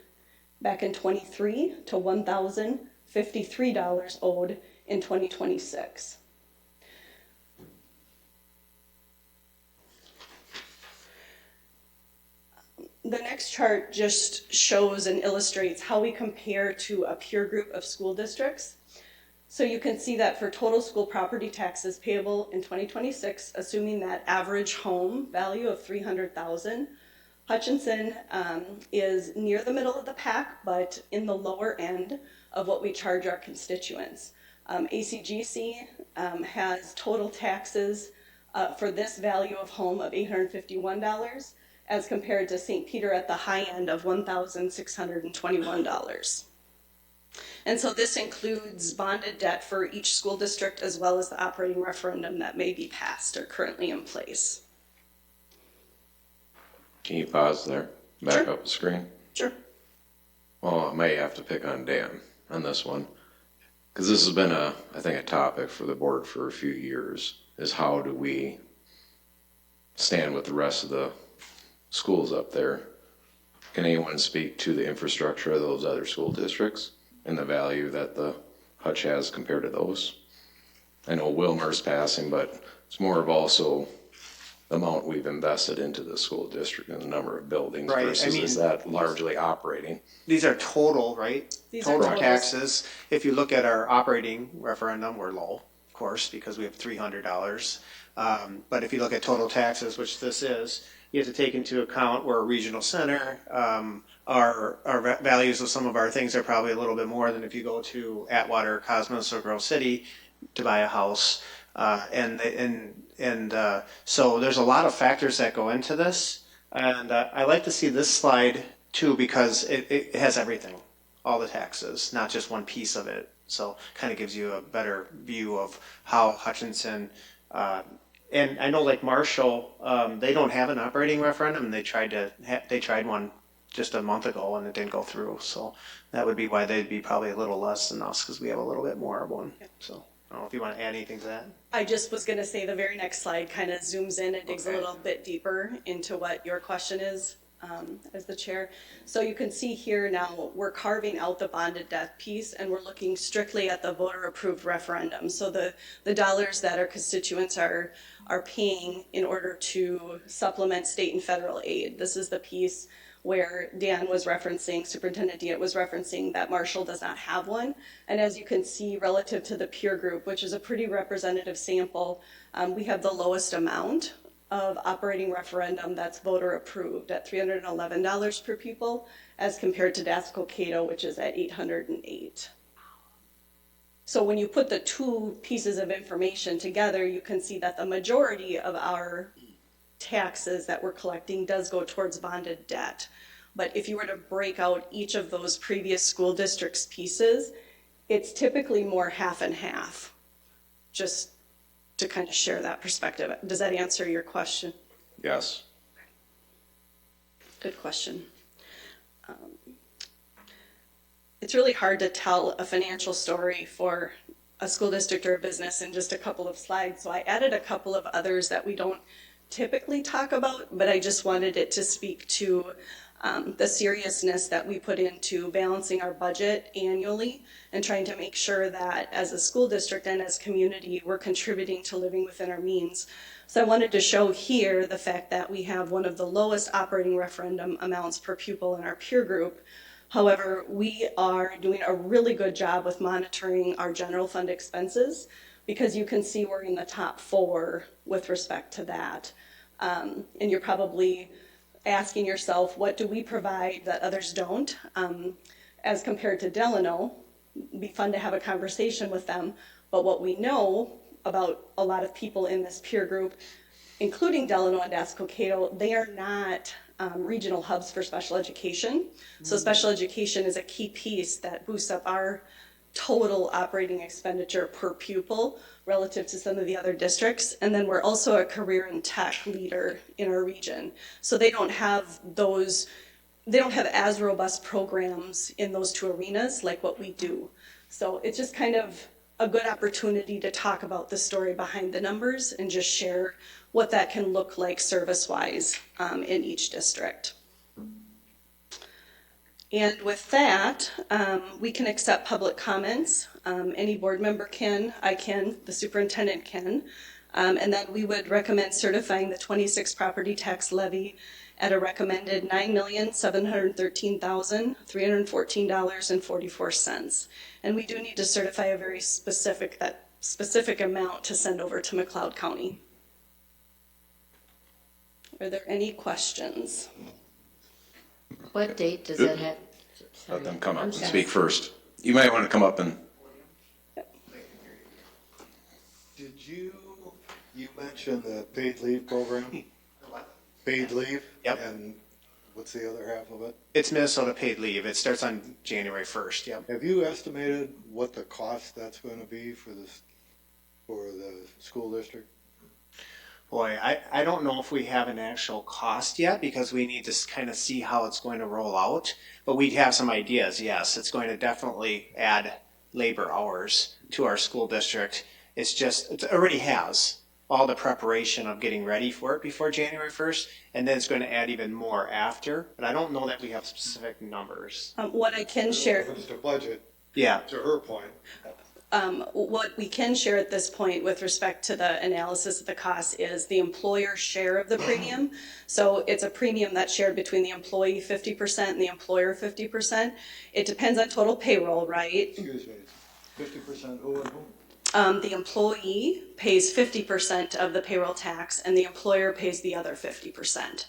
back in 23 to $1,053 owed in 2026. The next chart just shows and illustrates how we compare to a peer group of school districts. So you can see that for total school property taxes payable in 2026, assuming that average home value of $300,000, Hutchinson is near the middle of the pack, but in the lower end of what we charge our constituents. ACGC has total taxes for this value of home of $851, as compared to St. Peter at the high end of $1,621. And so this includes bonded debt for each school district as well as the operating referendum that may be passed or currently in place. Can you pause there? Back Sure. up the screen? Sure. Well, I may have to pick on Dan on this one, because this has been I think a topic for the board for a few years, is how do we stand with the rest of the schools up there Can anyone speak to the infrastructure of those other school districts and the value that the Hutch has compared to those? I know Wilmer's passing, but it's more of also the amount we've invested into the school district and the number of buildings Right, I versus mean- is that largely operating? These are total, right? These are Total totals. taxes. If you look at our operating referendum, we're low, of course, because we have $300. But if you look at total taxes, which this is, you have to take into account we're a regional center. Our values of some of our things are probably a little bit more than if you go to Atwater, Cosmos, or Grove City to buy a house. So there's a lot of factors that go into this. And I like to see this slide too because it has everything, all the taxes, not just one piece of it. So kind of gives you a better view of how Hutchinson, and I know like Marshall, they don't have an operating referendum, and they tried one just a month ago and it didn't go through. So that would be why they'd be probably a little less than us because we have a little bit more of one. So I don't know if you want to add anything to that. I just was going to say the very next slide kind of zooms in and digs a little bit deeper into what your question is as the chair. So you can see here now we're carving out the bonded debt piece and we're looking strictly at the voter approved referendum. So the dollars that our constituents are paying in order to supplement state and federal aid. This is the piece where Dan was referencing, Superintendent Diet was referencing that Marshall does not have one. And as you can see, relative to the peer group, which is a pretty representative sample, we have the lowest amount of operating referendum that's voter approved at $311 per pupil, as compared to Dasko-Cato, which is at $808. So when you put the two pieces of information together, you can see that the majority of our taxes that we're collecting does go towards bonded debt. But if you were to break out each of those previous school districts pieces, it's typically more half and half, just to kind of share that perspective. Does that answer your question? Yes. Good question. It's really hard to tell a financial story for a school district or a business in just a couple of slides, so I added a couple of others that we don't typically talk about, but I just wanted it to speak to the seriousness that we put into balancing our budget annually and trying to make sure that as a school district and as community, we're contributing to living within our means. So I wanted to show here the fact that we have one of the lowest operating referendum amounts per pupil in our peer group. However, we are doing a really good job with monitoring our general fund expenses, because you can see we're in the top 4 with respect to that. And you're probably asking yourself, what do we provide that others don't? As compared to Delano, it'd be fun to have a conversation with them, but what we know about a lot of people in this peer group, including Delano and Dasko-Cato, they are not regional hubs for special education. So special education is a key piece that boosts up our total operating expenditure per pupil relative to some of the other districts. And then we're also a career and tech leader in our region. So they don't have as robust programs in those two arenas like what we do. So it's just kind of a good opportunity to talk about the story behind the numbers and just share what that can look like service-wise in each district. And with that, we can accept public comments. Any board member can, I can, the superintendent can. And then we would recommend certifying the 26 property tax levy at a recommended $9,713,314.44. And we do need to certify a very specific amount to send over to McLeod County. Are there any questions? What date does that have? Let them come up and I'm sorry. speak first. You might want to come up and, Did you mentioned the paid leave program? Paid leave? Yep. And what's the other half of it? It's Minnesota paid leave. It starts on January 1st. Yep. Have you estimated what the cost that's going to be for the school district? Boy, I don't know if we have an actual cost yet because we need to kind of see how it's going to roll out. But we have some ideas, yes. It's going to definitely add labor hours to our school district. It already has. all the preparation of getting ready for it before January 1st, and then it's going to add even more after. But I don't know that we have specific numbers. What I can share. If it's the budget, Yeah. to her point, What we can share at this point with respect to the analysis of the cost is the employer share of the premium. So it's a premium that's shared between the employee 50% and the employer 50%. It depends on total payroll, right? excuse me, 50% who and who? The employee pays 50% of the payroll tax and the employer pays the other 50%.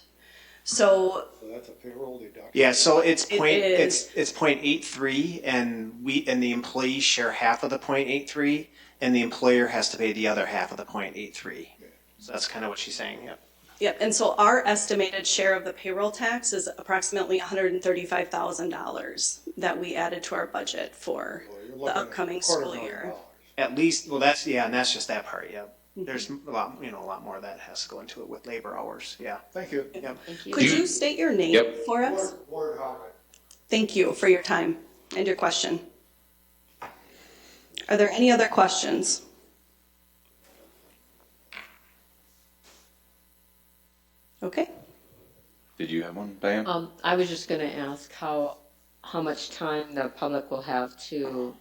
So So that's a payroll deduction. Yeah, so it's It point is. it's 0.83, and the employees share half of the 0.83, and the employer has to pay the other half of the 0.83. So that's kind of what she's saying. Yep. Yep, and so our estimated share of the payroll tax is approximately $135,000 that we added to our budget for Well, you're the looking at upcoming school $250,000. year. At least, well, that's and that's just that part. Yeah. There's a lot, a lot more that has to go into it with labor hours. Yeah. Thank you. Yep. Thank you. Could you state your name Yep. for us? Ward Howard. Thank you for your time and your question. Are there any other questions? Okay. Did you have one, Diane? I was just gonna ask how much time the public will have to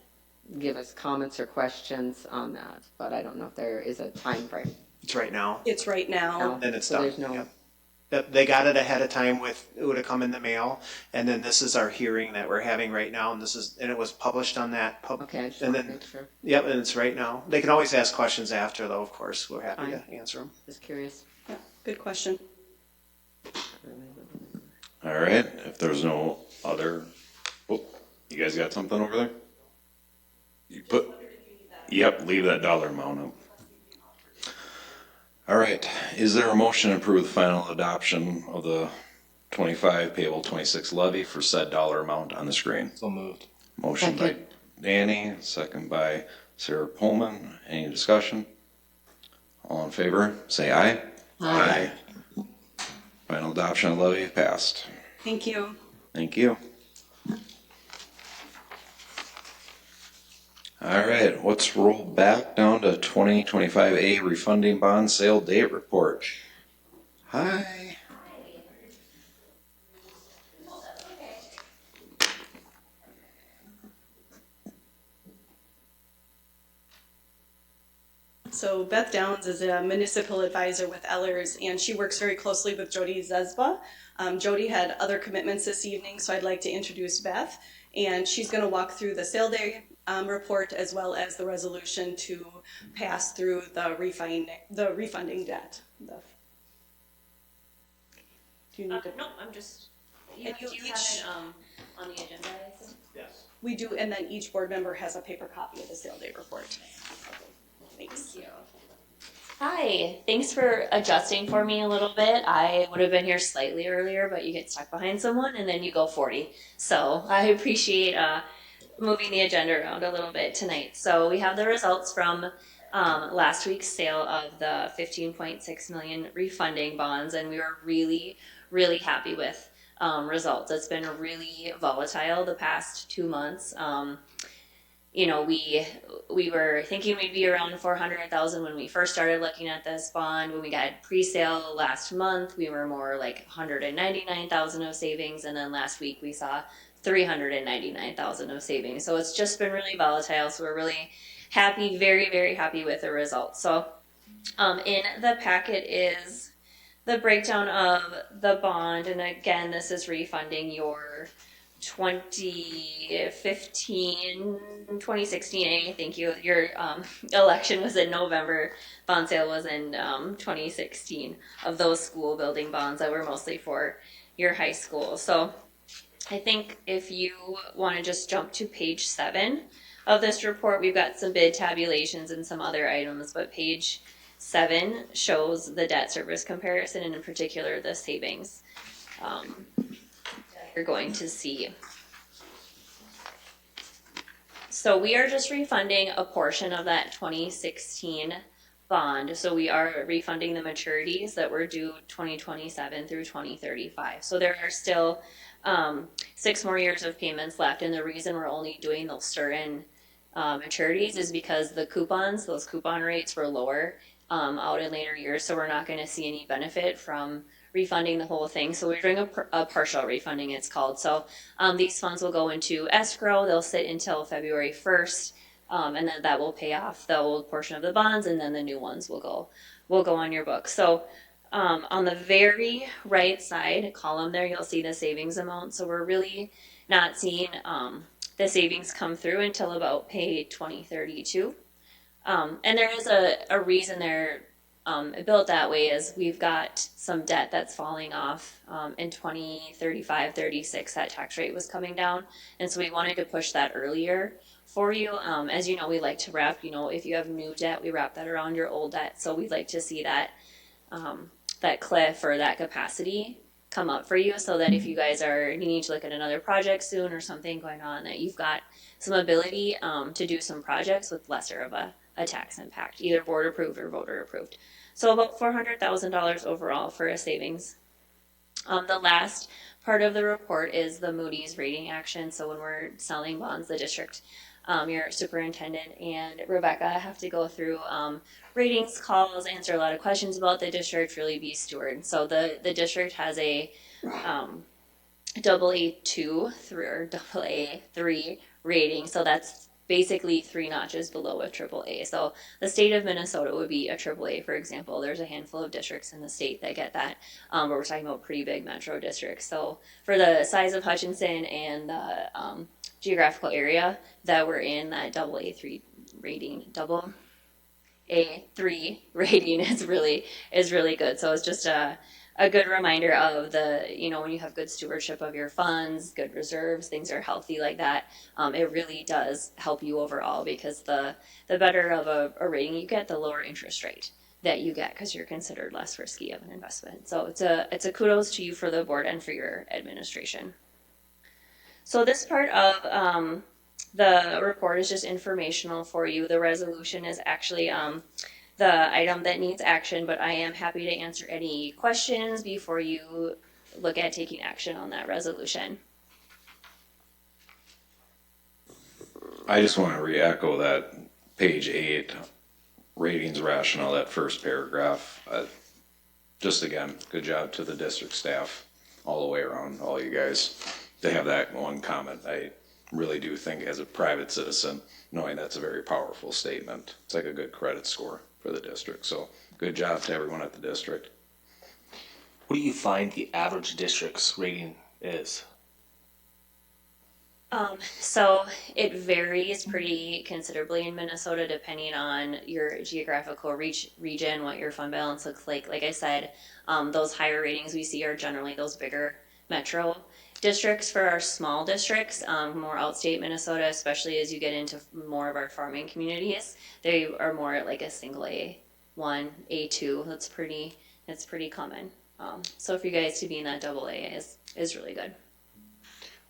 give us comments or questions on that, but I don't know if there is a time frame. It's right now. It's right now. Then it's So done. there's no- Yep. Yep, they got it ahead of time it would have come in the mail, and then this is our hearing that we're having right now, and it was published on that. Okay, I just And want to then, make sure. yep, and it's right now. They can always ask questions after, though, of course. We're happy to Fine. answer them. Just curious. Yeah, good question. All right, if there's no other, oh, you guys got something over there? Yep, leave that dollar amount up. All right, is there a motion to approve the final adoption of the 25 payable 26 levy for said dollar amount on the screen? So moved. Motion by Second. Danny, second by Sarah Pullman. Any discussion? All in favor, say aye. Aye. Final adoption of levy passed. Thank you. Thank you. All right, let's roll back down to 2025A refunding bond sale date report. Hi. So Beth Downs is a municipal advisor with Ellers, and she works very closely with Jody Zesba. Jody had other commitments this evening, so I'd like to introduce Beth, and she's going to walk through the sale day report as well as the resolution to pass through the refunding debt. Do you need to? No, I'm just, And do you you each- have it on the agenda, I think? Yes. We do, and then each board member has a paper copy of the sale day report. Thanks. Thank you. Hi, thanks for adjusting for me a little bit. I would have been here slightly earlier, but you get stuck behind someone and then you go 40. So I appreciate moving the agenda around a little bit tonight. So we have the results from last week's sale of the 15.6 million refunding bonds, and we were really, really happy with results. It's been really volatile the past 2 months. You know, we were thinking we'd be around 400,000 when we first started looking at this bond. When we got pre-sale last month, we were more like 199,000 of savings, and then last week we saw 399,000 of savings. So it's just been really volatile. So we're really happy, very, very happy with the results. So in the packet is the breakdown of the bond, and again, this is refunding your 2016, thank you. Your election was in November. Bond sale was in 2016 of those school building bonds that were mostly for your high school. So I think if you want to just jump to page 7 of this report, we've got some bid tabulations and some other items, but page 7 shows the debt service comparison, and in particular the savings. You're going to see. So we are just refunding a portion of that 2016 bond. So we are refunding the maturities that were due 2027 through 2035. So there are still 6 more years of payments left, and the reason we're only doing those certain maturities is because the coupons, those coupon rates were lower out in later years, so we're not going to see any benefit from refunding the whole thing. So we're doing a partial refunding, it's called. So these funds will go into escrow. They'll sit until February 1st, and then that will pay off the old portion of the bonds, and then the new ones will go on your book. So on the very right side column there, you'll see the savings amount. So we're really not seeing the savings come through until about pay 2032. And there is a reason they're built that way is we've got some debt that's falling off in 2035, 36, that tax rate was coming down. And so we wanted to push that earlier for you. As you know, we like to wrap, if you have new debt, we wrap that around your old debt. So we'd like to see that that cliff or that capacity come up for you so that if you guys are needing to look at another project soon or something going on, that you've got some ability to do some projects with lesser of a tax impact, either board approved or voter approved. So about $400,000 overall for a savings. The last part of the report is the Moody's rating action. So when we're selling bonds, the district, your superintendent and Rebecca have to go through ratings calls, answer a lot of questions about the district, really be steward. So the district has a AA2 or AA3 rating. So that's basically 3 notches below a AAA. So the state of Minnesota would be a AAA, for example. There's a handful of districts in the state that get that, but we're talking about pretty big metro districts. So for the size of Hutchinson and the geographical area that we're in, that AA3 rating, AA3 rating is really good. So it's just a good reminder of the, when you have good stewardship of your funds, good reserves, things are healthy like that. It really does help you overall because the better of a rating you get, the lower interest rate that you get because you're considered less risky of an investment. So it's a kudos to you for the board and for your administration. So this part of the report is just informational for you. The resolution is actually the item that needs action, but I am happy to answer any questions before you look at taking action on that resolution. I just want to re-echo that page 8 ratings rationale, that first paragraph. Just again, good job to the district staff all the way around, all you guys, to have that one comment. I really do think as a private citizen, knowing that's a very powerful statement. It's like a good credit score for the district. So good job to everyone at the district. What do you find the average district's rating is? So it varies pretty considerably in Minnesota depending on your geographical region, what your fund balance looks like. Like I said, those higher ratings we see are generally those bigger metro districts. For our small districts, more outstate Minnesota, especially as you get into more of our farming communities, they are more at like a single A1, A2. That's pretty common. So for you guys to be in that AA is really good.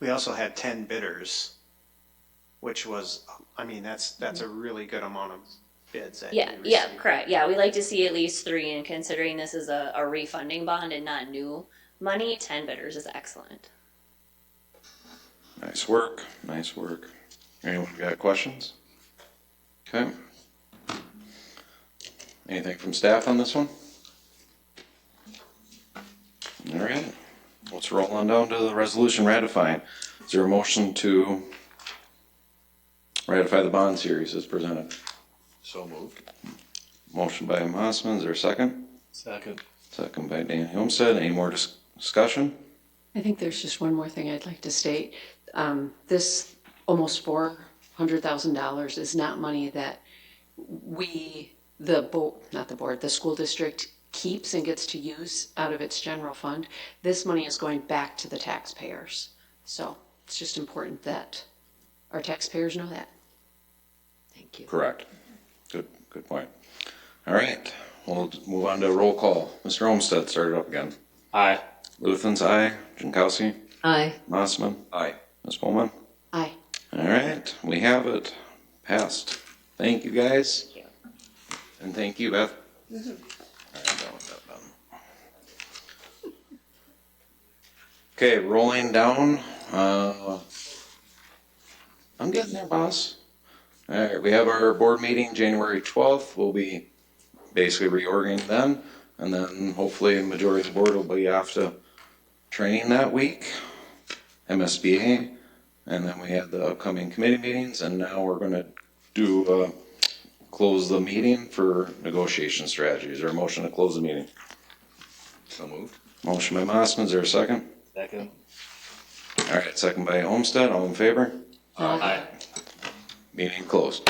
We also had 10 bidders, which was, that's a really good amount of bids. That Yeah, correct. Yeah, we like to see at least 3, and considering this is a refunding bond and not new money, 10 bidders is excellent. Nice work. Anyone got questions? Okay. Anything from staff on this one? All right. Let's roll on down to the resolution ratifying. Is there a motion to ratify the bond series as presented? So moved. Motion by Mossman. Is there a second? Second. Second by Dan Homestead. Any more discussion? I think there's just one more thing I'd like to state. This almost $400,000 is not money that the school district keeps and gets to use out of its general fund. This money is going back to the taxpayers. So it's just important that our taxpayers know that. Thank you. Correct. Good point. All right. We'll move on to roll call. Mr. Olmsted, start it up again. Aye. Luthens, aye. Jankowski? Aye. Mossman? Aye. Ms. Bowman? Aye. All right. We have it. Passed. Thank you, guys. Thank you. And thank you, Beth. Mm-hmm. All right, done with that done. Okay, rolling down. I'm getting there, boss. All right, we have our board meeting January 12th. We'll be basically reorging then, and then hopefully the majority of the board will be off to training that week, MSBA, and then we have the upcoming committee meetings, and now we're gonna do, close the meeting for negotiation strategies. Is there a motion to close the meeting? So moved. Motion by Mossman, is there a second? Second. All right, second by Olmsted, all in favor? Aye. Meeting closed.